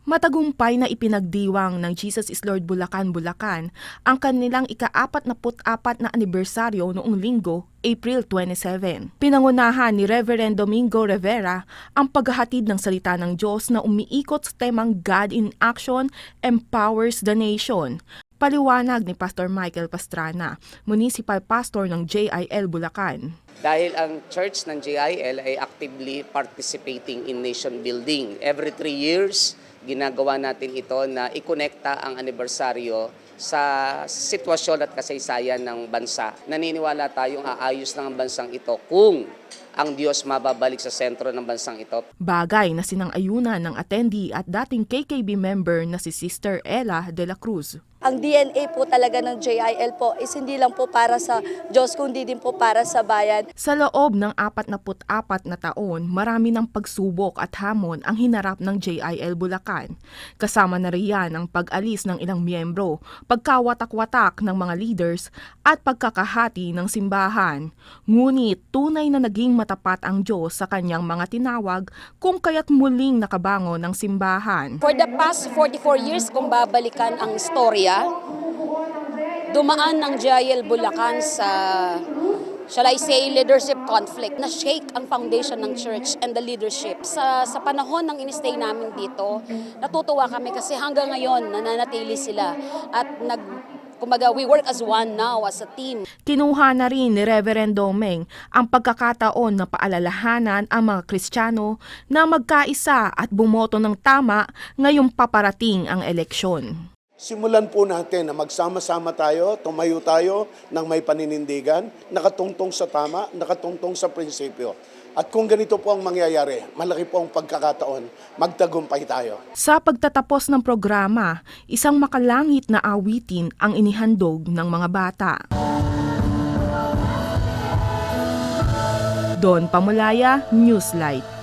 Matagumpay na ipinagdiwang ng Jesus is Lord Bulacan, Bulacan ang kanilang ika-44 na anibersaryo noong Linggo, April 27. Pinangunahan ni Reverend Domingo Rivera ang paghahatid ng salita ng Diyos na umiikot sa temang God in Action Empowers the Nation. Paliwanag ni Pastor Michael Pastrana, Municipal Pastor ng JIL Bulacan. Dahil ang church ng JIL ay actively participating in nation building. Every 3 years, ginagawa natin ito na ikonekta ang anibersaryo sa sitwasyon at kasaysayan ng bansa. Naniniwala tayong aayos ng bansang ito kung ang Diyos mababalik sa sentro ng bansang ito. Bagay na sinang-ayunan ng attendee at dating KKB member na si Sister Ella de la Cruz. Ang DNA po talaga ng JIL po is hindi lang po para sa Diyos, kundi din po para sa bayan. Sa loob ng 44 na taon, marami ng pagsubok at hamon ang hinarap ng JIL Bulacan. Kasama na riyan ang pag-alis ng ilang miyembro, pagkawatak-watak ng mga leaders at pagkakahati ng simbahan. Ngunit tunay na naging matapat ang Diyos sa kanyang mga tinawag kung kaya't muling nakabangon ng simbahan. For the past 44 years, kung babalikan ang istorya, dumaan ng JIL Bulacan sa, shall I say, leadership conflict. Na-shake ang foundation ng church and the leadership. Sa panahon ng inistay namin dito, natutuwa kami kasi hanggang ngayon nananatili sila at kumbaga, we work as one now, as a team. Kinuha na rin ni Reverend Domeng ang pagkakataon na paalalahanan ang mga Kristiyano na magkaisa at bumoto ng tama ngayong paparating ang eleksyon. Simulan po natin na magsama-sama tayo, tumayo tayo ng may paninindigan, nakatungtong sa tama, nakatungtong sa prinsipyo. At kung ganito po ang mangyayari, malaki po ang pagkakataon, magtagumpay tayo. Sa pagtatapos ng programa, isang makalangit na awitin ang inihandog ng mga bata. Don Pamulaya, Newslight.